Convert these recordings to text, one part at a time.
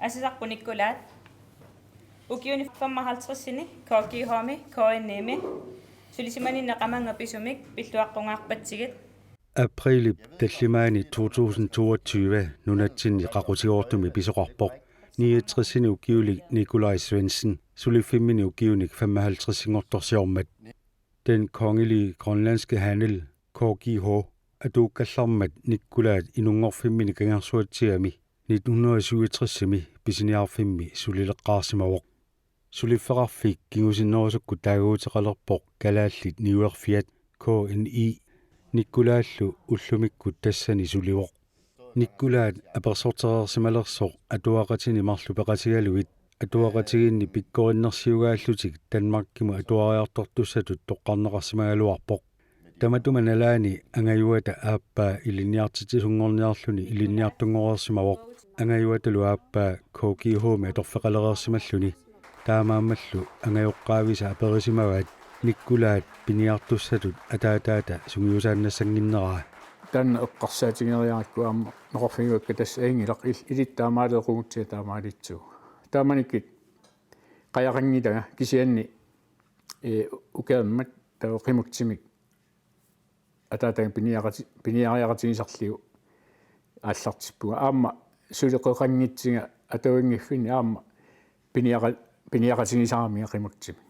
Asisaqqunikkulat ukiuni 55-sini kookihomi koinniimi sulisimani neqamangapisumik pilluaqqungaarpatsigit April tallimaani 2022 nunatsinni qaqutigoortumi pisoqarpoq 69-sini ukiulik Nikolaj Svendsen sulifimmini ukiunik 55-singortorsiormat den kongelige grønlandske handel KGH atuukkallarmat nikkulaat inungorfimmini kangersuatsiami 1967-simi pisiniarfimmi sulileqqaarsimavoq suliffeqarfik kingusinnerusukku taaguuteqalerpoq kalaallit niuerfiat KNI Nikkulaallu ullumikku tassani sulivoq nikkulaat apersortereersimalersoq atuaqatini marlupeqatigaluit atuaqatiginni pikkorinnерсиугааллутик Danmarkkimu atuariartortussatut toqqarneqarsimagaluarpoq tamatumanalaani angayuata aappaa ilinniartitisunngorniarluni ilinniartunngorersimavoq angayuatalu aappaa KGH-mi atorfeqalereersimalluni taamaammallu angayoqqaavisa aperisimavaat nikkulaat piniartussatut ataataata sungiusaannassanginneraa tanna eqqarsaatigeeriarakku aamma noqorfiguakka tassa aingilaq ilittaamaaleequgutsia taamaalitsu taamanikit qayaqanngitaga kisianni ukeermat taoqimuktimik ataataga piniariaqatigisarligu ааллартиппуга аама сулеқеқангитсига атауингиффини аама пиниақатигисарамига қимуттими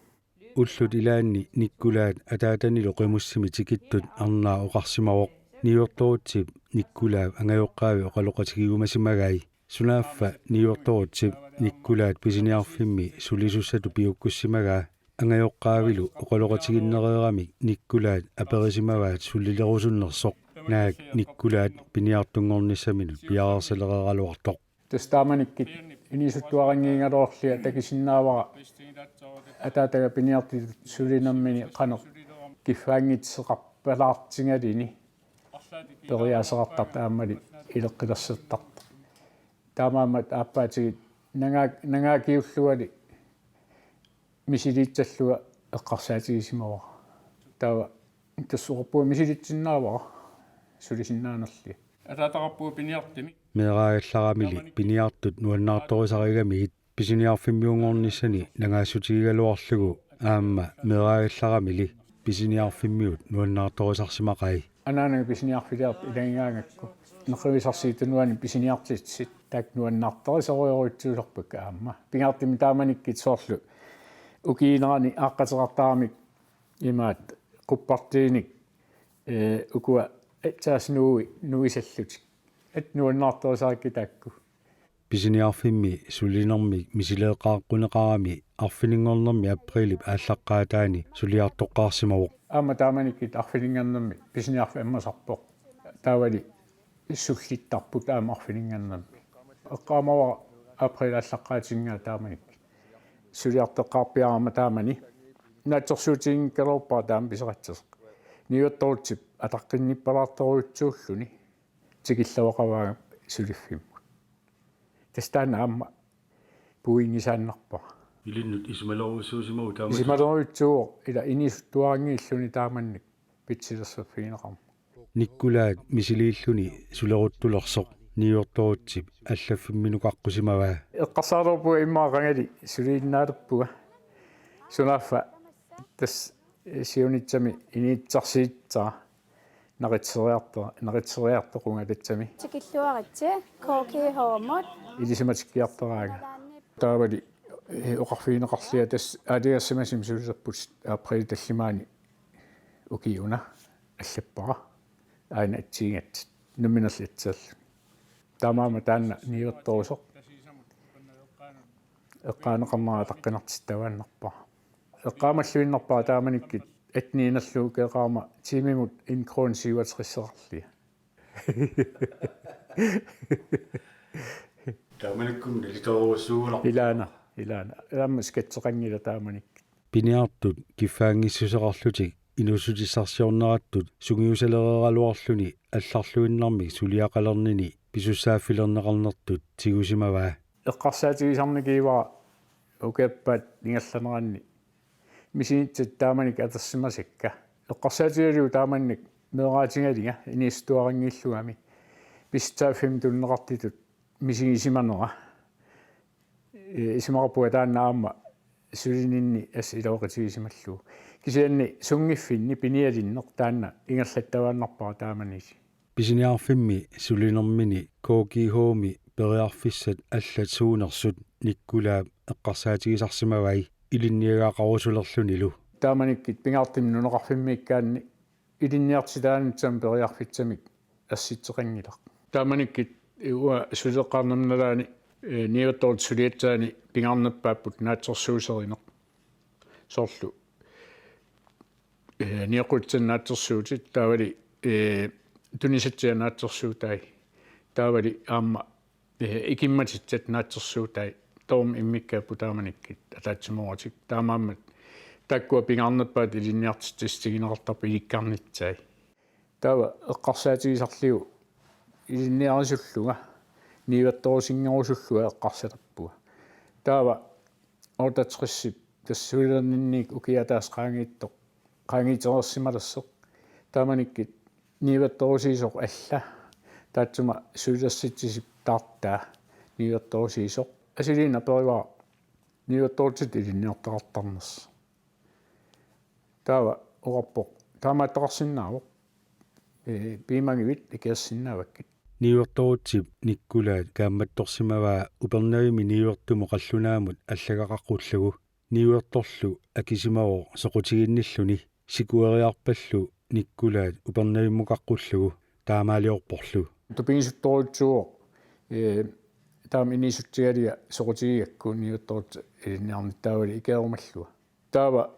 уллут илаанни никкулаат атаатанило қимуссими тикиттут арнаа оқарсимавоқ ниуорторутсип никкулаав ангайоққаави оқалоқатигигумасимагай сунааффа ниуорторутсип никкулаат писиниарфимми сулисуссату пиуккуссимагаа ангайоққаавилу оқалоқатигиннереерамик никкулаат аперисимаваат суллилерусуннерсоқ наак никкулаат пиниартунгорниссаминут пиарерсалереералуартоқ тастааманиккит инисуттуарангиингалоорлиа такисиннаавара атаатага пиниарти сулинермини қано киффаангитсеқарпалаартингалини периасеқартарта ааммали илеққилерсертарта таамаамат ааппаатигит нагаакиуллуали мисилиитсаллуа эққарсаатигисимава таава тассуқарпуа мисилитсиннаавара сулисиннаанерли атаатақарпуа пиниартими мераагалларамили пиниартут нуаннаарторисаригамигит писиниарфиммиунгорниссани нагаассутигигалуарлугу аама мераагалларамили писиниарфиммиут нуаннаарторисарсимақай анаанага писиниарфилиарт илагигаангакку неқивисарсиитунуани писиниартитсит таак нуаннаарторисаруйоруитсуулерпакка аама пингаартими тааманиккит соорлу укиинерани ааққатерартаарамик имаат қуппартииник укуа тааснууи нуисаллутик нуаннаарторисаакки таакку писиниарфимми сулинермик мисилеэқааққунеқарами арфинингорнерми априлип ааллаққаатаани сулиартоққарсимавоқ аама тааманиккит арфинингернерми писиниарфи аммасарпоқ таавали иссуллиттарпут аама арфинингернерми эққаамава април ааллаққаатингаа тааманикки сулиартоққарпиарама таамани наатсорсуутингкалерпаа таама писеқатсеқ ниуатторутсип атаққинниппалаарторуутсууллуни тикиллавақаваага сулиффимма тастаана аама пуингисааннарпа илиннут исмалоруссуусимау таама исмалоруутсуо ила инисуттуарангииллуни тааманник питсилерсаффигинеқарма никкулаат мисилииллуни сулеруттулерсоқ ниуорторутсип аллаффимминуқаққусимаваа эққарсаалерпуга иммаақангали сулииннаалерпуга сунааффа тас сиунитсами иниитсарсиитсаа наритсериартоқунга татсами тикиллуаритси KGH-мот илисиматиккиартераага таавали оқарфиинеқарлиа тас алиассамасим сулисерпут април таллимаани укиуна аллаппара аана атсиингат нуминерлатсаал таамаама таанна ниуерторусоқ эққаанеқарнера таққинартиттавааннарпара эққаамаллуиннарпаа тааманиккит атниинерлуу кеқаама тимимут инкрон сиуатсериссеқарлия тааманиккум литоруссуула илаана аама скатсеқангила тааманик пиниартут киффаангиссусеқарлутик инусутиссарсиорнераттут сунгиусалереералуарлуни алларлуиннарми сулиақалернини писуссааффилернеқарнертут тигусимаваа эққарсаатигисарникиивара укеппат нингалланеранни мисинитсат тааманик атерсимасакка эққарсаатигалуу тааманник мераатингалига инистуарангииллуами пистааффим туннеқартитут мисигисиманера исимарпуа тааннаама сулининни ас илоқатигисималлуу кисианни сунгиффинни пиниалиннеқ таанна ингерлаттавааннарпара тааманиси писиниарфимми сулинермини KGH-ми периарфиссат аллат суунерсут никкулаа эққарсаатигисарсимавай илинниагаақарусулерлунилу тааманиккит пингаартим нунеқарфиммииккаанни илинниартитаанитсам периарфитсамик асситсеқангилақ тааманиккит уа сулеққарнамналаани ниуттоорт сулиатсаани пингарнаппааппут наатсерсуусеринеқ сорлу ниақутсен наатсерсуутит таавали тунисатсиа наатсерсуутай таавали аама икимматитсат наатсерсуутай тоом иммиккааппу тааманиккит атаатсиморатик таамааммат таккуа пингарнаппаат илинниартитсигинеқартарпа иликкарнитсай таава эққарсаатигисарлиу илинниарисуллуга ниуатторусингерусуллуа эққарсалерпуа таава отатсриссип тассуилернинник укиатаас qaangiittoq qaangiiterersimalasseq тааманиккит ниуатторусиисоқ алла таатсума сулерситсисип таартаа ниуатторусиисоқ асилина периваа ниуатторутит илинниартақартарнерс таава ораппоқ таамааттақарсинаавоқ пимагивит икиассиннааваккит ниуэрторутсип никкулаат каамматторсимаваа упернавими ниуэртумо қаллунаамут аллагақаққуллагу ниуэрторлу акисимавоо соқутигинниллуни сикуэриарпаллу никкулаат упернавиммуқаққуллагу таамаалиорпорлу тупингисутторутсуо таам инисуттигалия соқутигиакку ниуэрторут илинниарниттаавали икеерумаллуа таава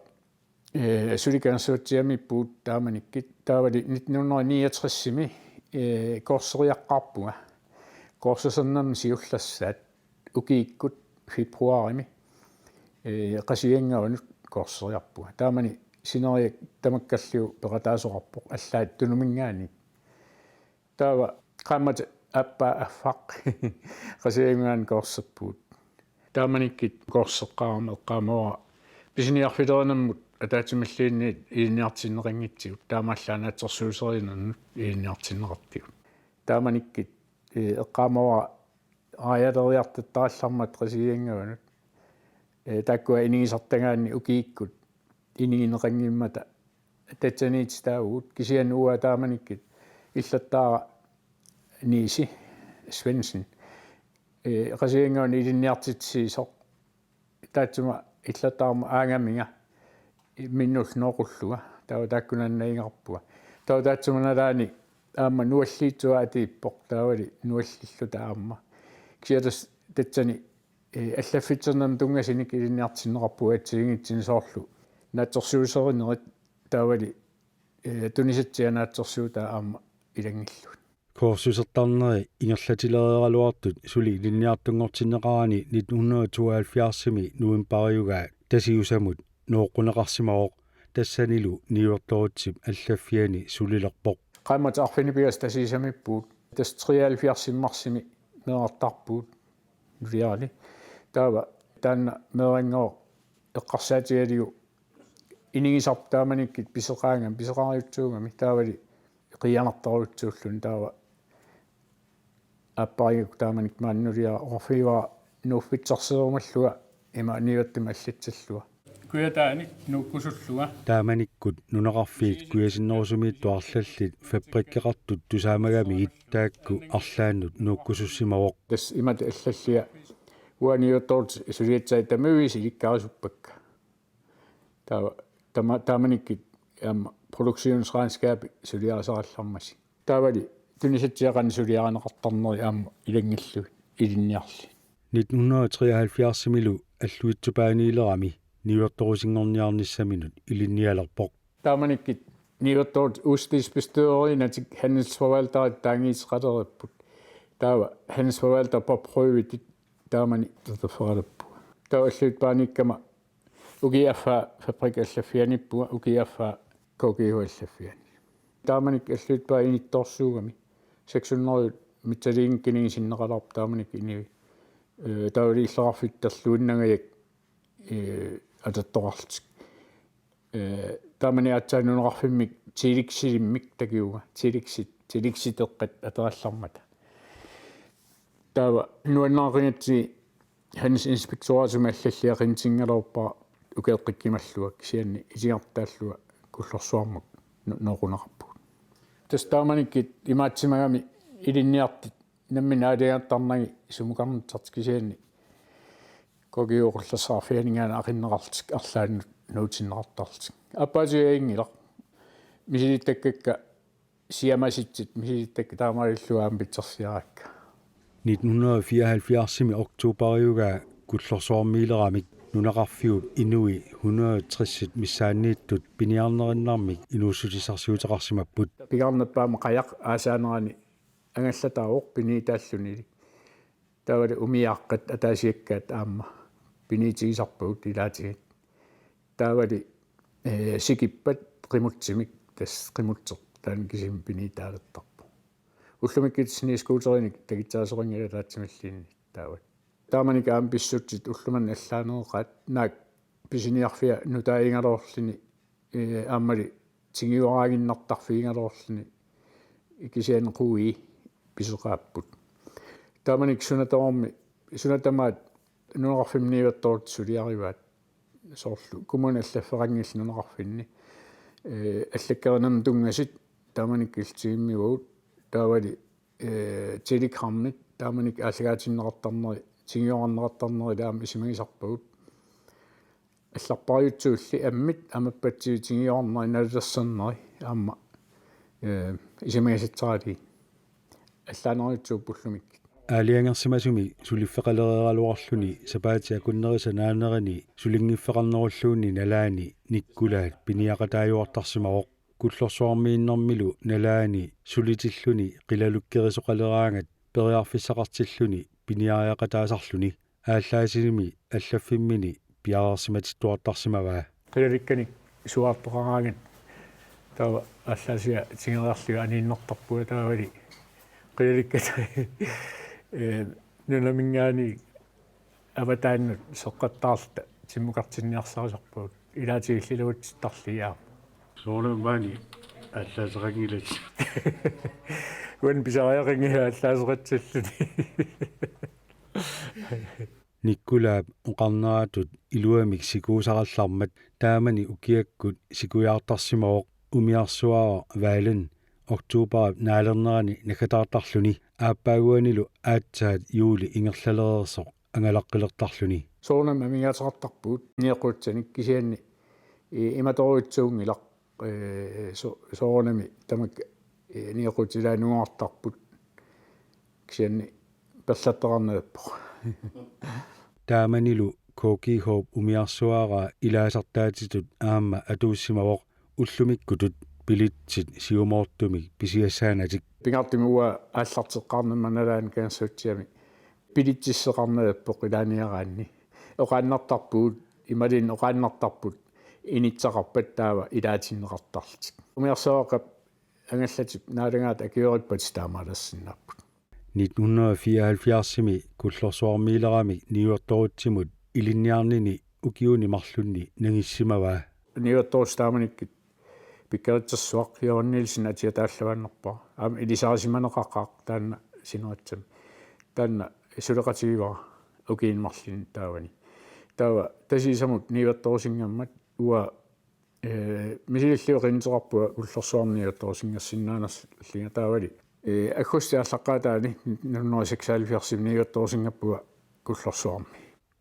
суликансуутсиамиппуут тааманиккит таавали 1969-ми корсериаққарпуга корсесернам сиуллассаат укииккут фебруарими қасиангаванут корсериарпуга таамани синериак тамаккаллиу пеқатаасоқарпоқ аллаат тунумингаани таава қаммат аппа аффақ қасиангаан корсерпуут тааманиккит корсеққарма эққамора писиниарфилеринаммут атаатималлиинниит илинниартиннеқингитсигут таамааллаанаатсерсуусеринернут илинниартиннеқартигут тааманиккит эққамора аялериартаттараллармат қасиангаванут таккуа инигисартагаанни укииккут инигинеқангиммата татсаниит таавут кисиан уа тааманиккит иллаттаара ниси свенсен қасиангаван илинниартитсиисоқ таатсума иллаттаарма аангаминга миннул ноқуллуга таа тааккунаннаингарпуга таа таатсуманалаани аама нуаллиитсуаатииппоқ таавали нуаллиллу таама кисиатас татсани аллаффитсернам тунгасиник илинниартиннеқарпуга атсигингитсин соорлу наатсерсуусеринерит таавали тунисатсианаатсерсуутаа аама илангиллут корсусертарнери ингерлатилериалуартут сули илинниартунгортиннеқарани 1972-ми нуимпариугаа тасиусамут ноққунеқарсимаоқ тассанилу ниуэрторутсип аллаффиани сулилерпоқ qammat arfinipigast tasiisamippuut tas 73-марсими meerartarpuut nuliarali taava taanna meeringoo eqqarsaatialiu inigisarp taamanikkit piseqariutsuugami taavali qianartarutsuullun taava appariuk taamanik maannulia orfiva nuuffitserserumalluga ima niuattima allitsallua kuataani nuukkusulluga тааманиккут нунеқарфиит куясиннерусумииттуарлаллит фабриккеқартут тусаамаgamигит таакку арлааннут нууккусуссимавоқ тас имат аллаллиа уаниуторт сулиатсай тамуиси ликкарисуппакка тааманиккит ам продукциonsregnskab сулиарасараллармаси таавали тунисатсиақан сулиаранеқартарнери аама илангиллу илинниарли 1973-милу аллуитсупааниилерами ниуэрторусингорниарниссаминут илинниалерпоқ тааманиккит ниуэрторут устисбестøerinatik handelsforvaltarit taangiisqaleripпут таава handelsforvalter på prøvit таамани тафаралаппу тааллут пааниккама угиаффа фабрик аллаффианиппуга угиаффа KGH аллаффиани тааманик аллут паинитторсуугами 600 митсалиингкинигисиннеқаларп тааманик иниви таавалииллеқарфиттерлуиннагаяк ататторарлтик таамани атсаанунеқарфиммик тиликсилиммик такиуга тиликситеққат атераллармата таава нуаннаарингатси Hans inspektoratum аллаллиақинтингалууппара укеэққиккималлуак сианни исиартааллуа куллорсуармак норунеқарпугут тастааманиккит имаатсимагами илинниартит наммина алигааттарнаги сумукарнутсартик сианни когиуоқулласаафианингаана ақиннеқартик арлааннут нуутиннеқартарлтик аппаатигаингилақ мисилиттаккакка сиамаситсит мисилиттакка таамааллуаам питсерсиаракка 1974 oktoberiuga kullorsuarmiileramik nunaqarfiut inui 160 missaanniittut piniarnerinnarmik inuussutisarsiuteqarsimapput pigarnappaama qajaq aasaanerani angallataavoq piniitaallunili taavali umiaaqqat ataasiakkaat aamma piniitigisarpugut ilaatigit taavali sikippat qimutsimik tas qimutseq taan kisim piniitaalettarpu уллумиккитсни скуутериник тагитсаасорингилаатсималлиинни таават тааманик аам писсутсит уллуман аллаанеэқат наак писиниарфиа нутаингалоорлини ааммали тигиуараагиннартарфиингалоорлини икисиан қуи писеқааппут тааманик сунатаорми сунатамаат нунеқарфимнииватторут сулиариваат соорлу кумун аллафферангилли нунеқарфинни аллаккеринерн тунгасит тааманик килтигиммигуут таавали телеграммит тааманик ааллагаатиннеқартарнери тигиорнеқартарнери таама исимагисарпагут алларпариутсуулли аммит амаппатсиу тигиорнери налерсернери аама исимагисатсаали аллаанериутсуу пуллумик аалиангерсимасуми сулиффеқалереералуарлүни сапаатиа куннериса наанерани сулингиффеқарнеруллуунни налаани никкулаат пиниақатаажуартарсимавоқ куллорсуармииннэрмилу налаани сулитиллүни қилалуккерисоқалераангат периарфиссақартиллүни пиниариақатаасарлүни ааллаасиними аллаффиммини пиаарсиматиттуартарсимаваа қилаликканик суаартоқараагат тава аллаасиа тигериарлуга анииннэртарпуа таавали қилаликката нунамингаани аватааннут соққаттаарлта тиммукартинниарсарисарпуут илаатигиллилуутситтарлиаа соонамаани аллаасеқангилат уан писариақингиа аллаасеқатсаллуни никкулаап оқарнератут илуамик сикуусараллармат таамани укиаккут сикуяартарсимавоқ умиарсуаа ваален октооберап наалернерани накатаартарлүни ааппаагуанилу аатсаат юули ингерлалеерсоқ ангалаққилертарлүни соонама мигаатеқартарпуут ниэқутсаник кисианни иматоруутсуунгилақ соонами тамак ниэқутилаанугаартарпут кисианни перлаттерарнерппо тааманилу кокихоп умиарсуара илаасартаатитут аама атууссимавоқ уллумиккутут пилитсит сиумоортумик писиассаанатик пингартимуа ааллартеққарнамма налаан кансуутсиами пилитсиссеқарнерппоқ илааниараанни оқааннартарпуут ималин оқааннартарпут инитсақарпат таава илаатиннеқартарлтик умиарсаақап ангаллатип наалагаат акиориппат таамаалассиннааппут 1974-ми куллорсуармиилерамик ниуорторутсимут илинниарнини укиуни марлунни нагиссимаваа ниуорторустааманиккит пиккеритсерсуақ фиорнилсин атиатааллавааннерпаа аама илисаарисиманеқаққаақ таанна синуатсам таанна сулеқатигивара укиинмарлин таавани таава тасисамут ниуорторусингаммат уа мисилиллиоқинтерарпуа куллорсуарниуорторусингерсиннаанерс линга таавали аггустиарлаққаатаани 1976 ниуорторусингаппуа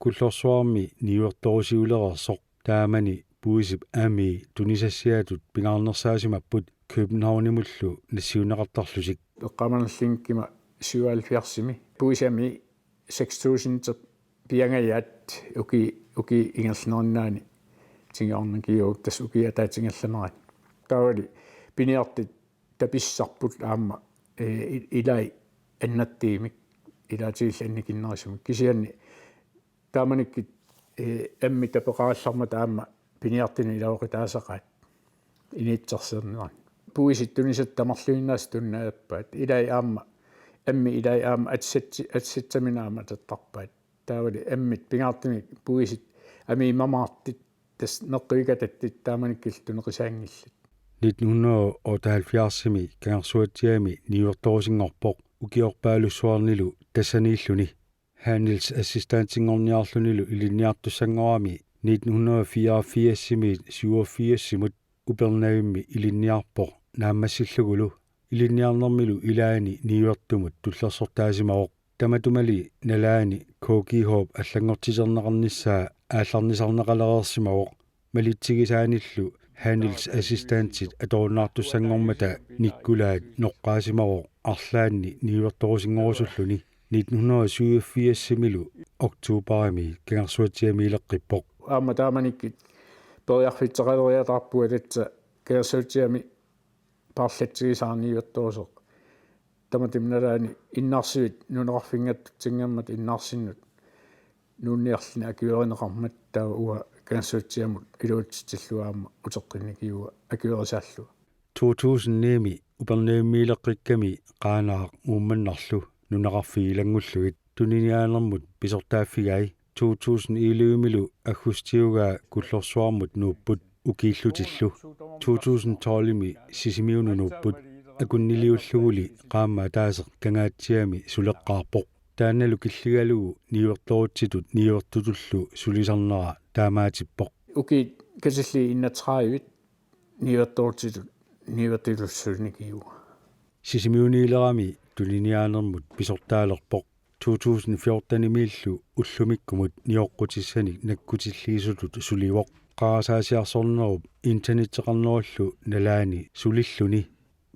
куллорсуарми ниуорторусиулерерсоқ таамани puisip ami tunisassiatut pingaarnersaasimapput Københavnimullu nassiuneqartarlusik eqqamanallinkima 77 puisami 6000 piangayat uki ingerlnernaani tingiornakiuut tas uki ataatingallaneraat taawali piniartit tapissarput aamma ilai annattiimik ilaatiillannikinnerisumik kisianni taamanikki ammi tapeqarallarma taamma piniartini ilauqitaasaqaat initserserneran puisit tunisat tamarluinnaas tunnaappaat ilai aamma ammi ilai aamma atsitsaminaama tattarpaat taavali ammit pingaartini puisit ami mamaartit tas neqqigatattit taamanikkil tuneqisaangillat 1978 kangersuatiami niuortorusingorpoq ukiorpaalussuarnilu tassaniilluni Handels assistantingorniarlunilu ilinniartussangoami 1984-simit 87-simut upernavimmi ilinniarpoq naammasillugulu ilinniarnermilu ilaani niuertumut tullersortaasimaoq tamatumali nalaani Koki Hope allangortiserneqarnissaa aallarnisarneqalereersimaoq malitsigisaanillu Handels assistantit atorunnaartussangormata nikkulaat noqqaasimaoq arlaanni niuertorusingorusulluni 1987-similu oktuuparimi kangersuatiamiileqqippoq Aamma taamanikkit periarfitseqaleriataarpuatatsa kangersuatiami parlatsigisaarniuertorusoq tamatimnalaani innarsivit nuneqarfingattutsingammat innaarsinnut nuunniarlina akiuerineqarmat taa uа kangersuatiamut iluutsitilluaamma uteqqinnikiuga akiuerisaallu 2009 upernavimmiileqqikkami qaanaaq uummannarlu nuneqarfiilangulluit tuniniaanermut pisortaaffigai 2011milu aggustiugaa kullorsuarmut nuupput ukiillutillu 2012mi sisimiununuupput akunniliulluguli qaamma taaseq kangaatsiami suleqqaarpoq taannalu killigalugu niuertorutsitut niuertutullu sulisarnera taamaatippoq uki kasilli innatraavit niuertorutsitut niuertilussuunikiuga sisimiuniilerami tuniniaanermut pisortaalerpoq 2014-nimillu ullumikkumut nioqqutissani nakkutilliisutut suliwoq qaarasaasiarsornerup internetteqarnerullu nalaani sulilluni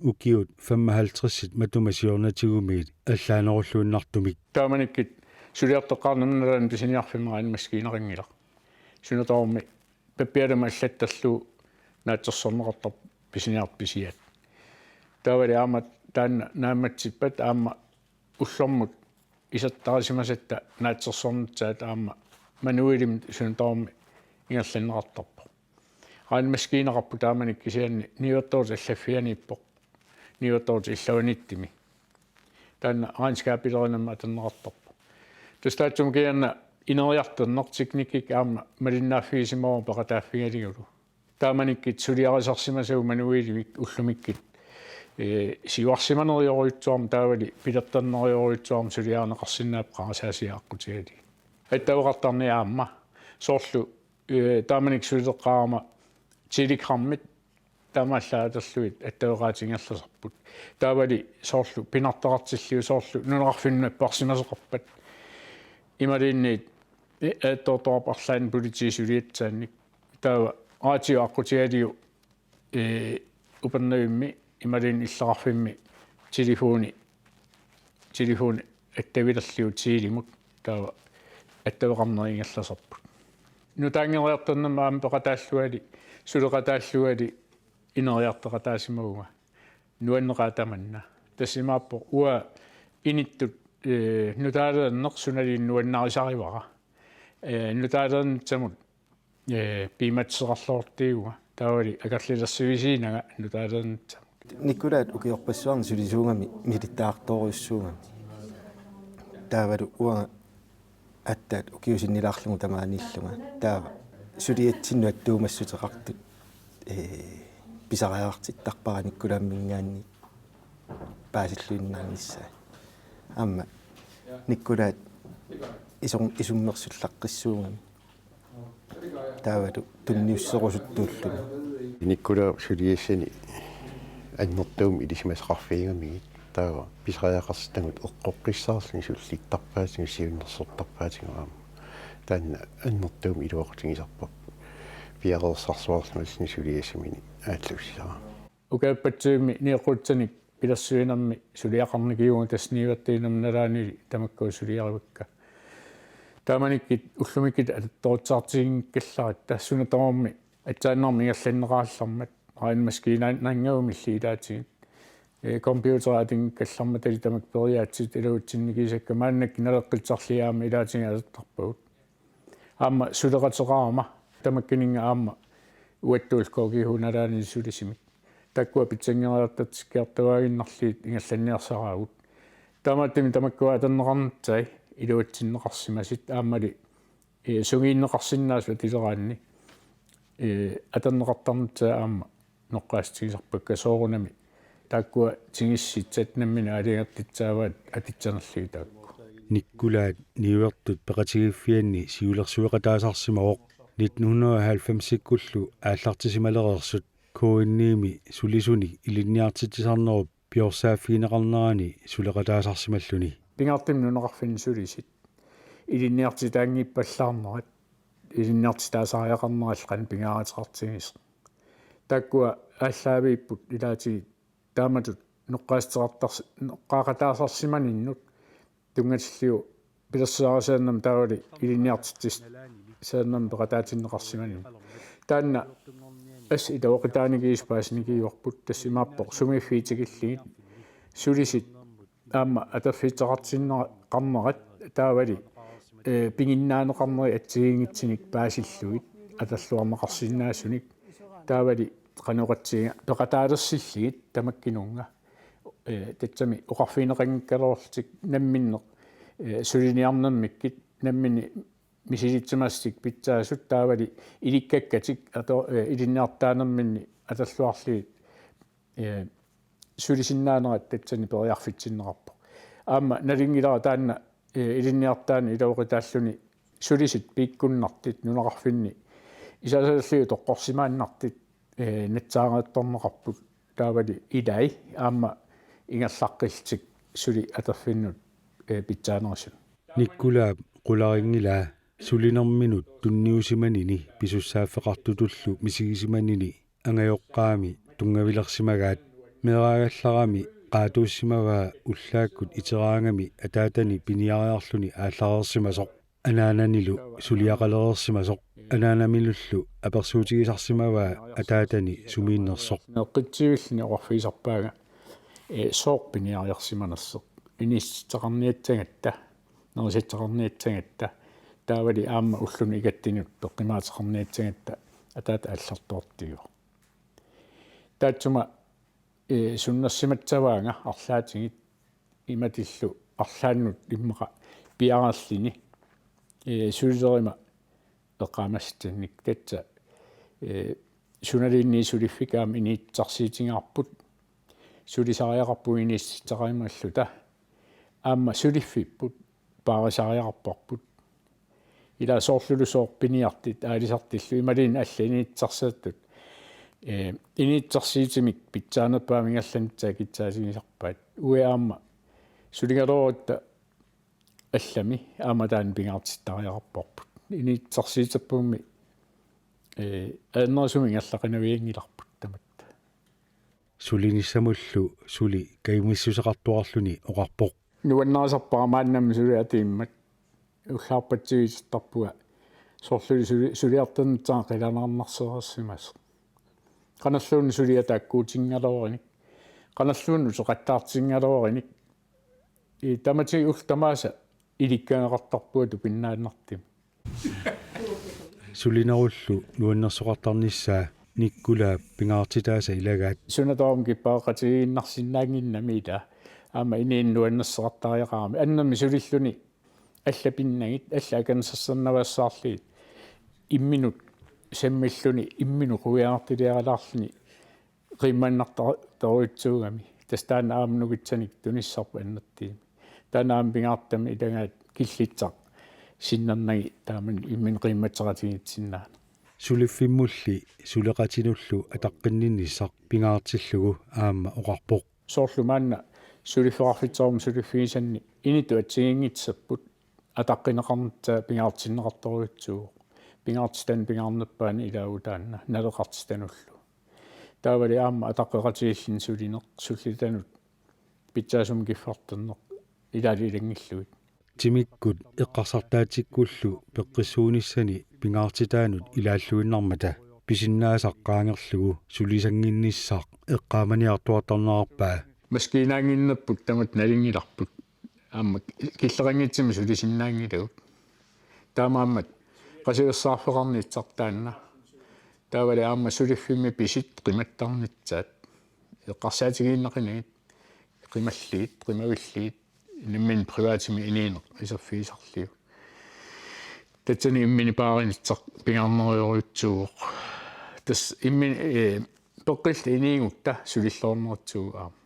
ukiut 55 matumasiornatigumiit allaanerulluunnartumik taamanikkit suliartoqqaarnernalaani pisiniarfimeraani maskiineringilaq sunatormi pappialama allattallu naatsersorneqartar pisiniarpisiat taavali aama taanna naammatsippat aama ullormut isattaarisimasatta naatsersornitsaat aama manuilim sunatormi ingerlanneqartarpo aan maskiineqarpu taamanikkisianni niuertoorut allaffianiippoq niuertoorut illauanittimi taanna aanskaapilerinaama atanneqartarpo tustaatsum kianna ineriarternertiknikkik aama malinnaaffigisimao paqataaffigaligulu taamanikkit suliarisarsimasau manuilimik ullumikkit siuarsimanerioruyutsuarma taavali pilertannerioruyutsuarma suliaaneqarsinnaap qaarasaasiaaqqutigali attauqartarni aamma soorlu taamanik suliteqqaarama tilikramit taamaallaataerluit attauqaatingerlasarput taavali soorlu pinartaqartilliu soorlu nuneqarfinmapparsimaseqarpat imaliinniit aattortorparlaani politiisuliatsaannik taava aatio aqqutialiu upernavimmi imaliin иллеқарфимми телефони аттавилерлиу тиилимут таава аттавеқарнерингерласарпут нутаангериартернама аама пеқатааллуали сулеқатааллуали инериартеқатаасимагуга нуаннеқаатаманна тассимааппо уа иниттут нутаалернеқ суналиин нуаннарисаривара нутаалернитсамут пиматсеқарлоортиуга таавали акарлилерсивисиинага нутаалернитсам Nikulaat ukiorpassuarni sulisuungami militaartoruissuungami taavalu uanga attaat ukiusinnilaarlugu tamaanillunga taava suliatsinnuat tuumassuteqartut pisariaqartittarpara nikkulaammingaanni paasilluinnaarnissaa amma nikkulaat isummersullaqqissuungami taavalu tunniusserusuttuulluni nikkula suliassani аннэртуум илисимасеқарфиигамигит таава писариақарситангут эққоққиссаарлни суллиттарпаатингу сиуннерсортарпаатингуаама таанна аннэртуум илуақутигисарпап пиареерсарсуарлмаллни сулиасимини ааллусисара укааппатсуими ниэққутсаник пилерсуинерми сулиақарникиуга тасниваттиинерми налаанили тамаккуу сулиаривакка тааманиккит уллумиккит атторутсаартигинккалларат тассунаторми атсааннэрми ингерланнерааллармат аин маскинаангауумилли илаатигит компьютераатин калларма тали тамак периаатсит илуутсинникисакка мааннак налеққитсарлиаама илаатингаалертарпагут аама сулеқатеқарама тамаккининга аама уаттуулкооги хуналаани сулисимик таккуа питсангериартатсиккиартуаагиннарлиит ингалланниарсараагут таамааттими тамаккуа таннеқарнатсай илуутсиннеқарсимасит аамали сугииннеқарсиннаасва тилераанни атаннеқартарнатсаа аама ноққаастигисарпакка соорунами тааккуа тигисситсат наммина алингертитсааваат атитсанерлиги таакку Nikkulaat niuertut peqatigiffianni siulersueqataasarsimaoq 1990-sikkullu ааллартисималереерсут куинниими сулисуни илинниартитсарнеру пиорсааффигинеқарнерани сулеқатаасарсималлуни Pingartim nuneqarfin sulisit. Ilinniartitaanngippallaarnerat ilinniartitaasariaqarneralqan pingaarateqartigis. Takkua ааллаавииппут илаатиги тааматут ноққаақатаасарсиманиnnut тунгатиллиу пилерсуарисааннам таавали илинниартитсис сааннам пеқатаатиннеқарсиманин таанна ас илаоқитааникиис паасникиуарпут тассимааппоқ сумиффиитигиллигит сулисит аама атаффиитеқартиннера қарнерат таавали пингиннаанеқарнери атсигингитсиник паасиллугит аталлуарнеқарсиннаасуник таавали qanуqatsiga peqataalersillигит тамаккинунга татсами оқарфинеқангкалорлтик намминнеқ сулиниарнаммиккит наммини мисилитсимассик питсаасут таавали иликкаккатик ато илинниартаанерминни аталлуарлигит сулисиннаанерат татсани периарфитсиннеқарпо аама налингилара таанна илинниартаани илауқитааллуни сулисит пиккуннартит нунеқарфинни исаасаллиу тоққорсимааннартит натсаагаатторнеқарпут таавали илай аама ингерлаққилтик сули атаффиннут питсаанерсун никкулаап qularingilaa sulinerminut tunniusimanini pisussaaffeqartutullu misigisimanini angajoqqaami tungavilersimagaat meeraagallarami qaatuussimavaa ullaakkut iteraangami ataatani piniariarluni aallarersimasoq anaananilu suliaqalereersimasoq anaanamilullu apersuutigisarsimavaa ataatani sumiinnersoq neqqitsivillni orfiisarpaaga soorpiniariarsimanasseq inissitteqarniatsangatta nerisitteqarniatsangatta taavali aamma ulluni igattinut peqqimaateqarniatsangatta ataata аллартуартигу таатсума суннерсиматсаваanga арлаатигит иматиллу арлааннут иммаqa пиараллини суллерима эққамастинник татса суналинни сулиффикаам иниитсарсиитингаарпут сулисариақарпуинисситеқарималлута аама сулиффиппут паарисариақарпарпут ила соорлулусоорпиниартит аалисартиллу ималин аллиниитсарсааттут иниитсарсиитимик питсаанерпаамингалланитсаа китсаасигисарпаат уяаама сулигалоорутта аллами ааматаан пингаартиттариақарпарпут иниитсарсиитеппуумми ааннерсумингаллақинавиангиларпут таматта сулинissамуллу сули каймиссусеқартуарлуни оқарпоқ нуаннаасарпарамааннам сулиатииммат уллаарпатсигисtarpуа соорлули сулиартаннтаа қиланаарнарсерассимас каналлуунни сулиатааккуутингалоорник каналлуунну соқаттаартингалоорник и тамати ултамааса иликкаанеқартарпуа тупиннааннартим сулинеруллу нуаннерсоқартарниссаа никкулаа пингаартитааса илагаат сунаторум киппаақатигииннарсинаангиннамита аама инииннуаннерсеқартариақарами аннами сулиллуни аллапиннагит алла акансассернавассаарлигит имминут саммиллуни иммину куяартилиаралаарлуни qimmanartoruitsuugami тастаана аамнугитсаник туниссарпу аннаттиими танаам пингаартами илагаат киллитсақ синнернаги тааман иммин qimmatseqatigitsinnaana сулиффиммулли сулеқатинуллу атаққиннинниссақ пингаартиллугу аама оқарпоқ соорлумаанна сулиффеқарфитсаарум сулиффигисанни иниту атсигингитсаппут атаққинеқарнатсаа пингаартиннеқарторуитсуу пингаартистан пингаарнаппаани илаагутаанна налеқартистануллу таавали аама атаққеқатигиллин сулинеқ суллитанут питсаасум киффартернеқ илаали илангиллуит тимиккут эққарсартаатиккуллу пеққиссуунissani пингаартитаанут илааллуиннармата писиннаасаққаангерлугу сулисангиннissaақ эққааманиартуартарнаарпаа маскинаангиннаппут тамат налингиларпут аама киллерангитсими сулисиннаангилагут таамааммат qasigersaarfeqarniitsartaanna таавали аама сулиффимми писит qimаттарнитсаат эққарсаатигииннақинагит qimallиит qimavillиит nimmin privaatimi iniineq isaffiisarliu tatsani immini paarinitsaq pingarneriuruutsuuq tas immin peqqilli iniingutta sulillornerutsuugu aama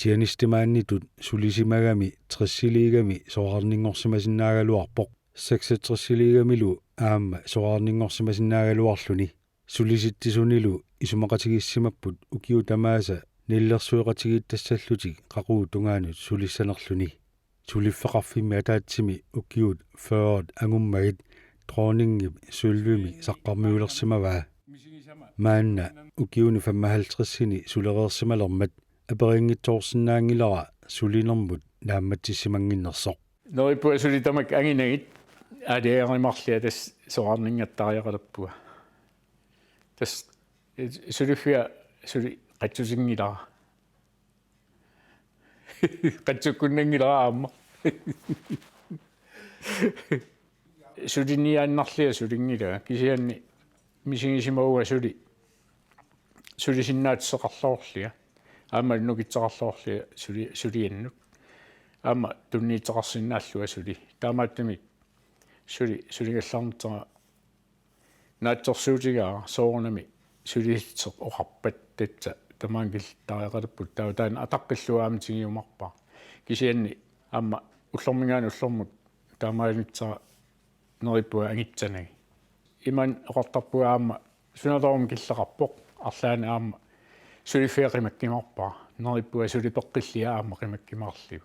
tianistimaannitut sulisimagami 60-ligami soarningorsimasinnaaгаluarpoq 66-ligamilu aamma soarningorsimasinnaaгаluarluni sulisittisunilu isumaqatigissimapput ukiu tamaasa nillersuiqatigiittassаллутик qaquutungaanut sulissanerluni suliffeqarfimmi ataatsimi ukiut 40 angummagit dronninngip sylvimi saqqarmiulersimavaa maanna ukiuni 55-sini sulereersimalermat aperinngitsoorsinnaangilera sulinermut naammatsissimanginnersoq Noripu sulitamak anginagit adeerimarlia tas soarningattariaqalappua. Tas sulifia suli qatsusingilara. Qatsukunnangilera aamma. Suliniaannarlia sulingila kisianni misingisimauga sulisinnaatseqarlorlia aamma nukitseqarlorlia suliannut aamma tunniitseqarsinnaallua suli taamaattami suligallarnertera naatsorsuutigaa soornami sulitseq oqarpat tatsa tamaangiltariaqalapput taan ataqqilluaamtigiumarpaa kisianni aamma ullormingaanullermut taamaanitsera neripua angitsanagi iman oqartarpua aamma sunatorum killeqarpoq arlaana aamma sulifiaqimakkimarpaa neripua sulipeqqillia aamma qimakkimaarliu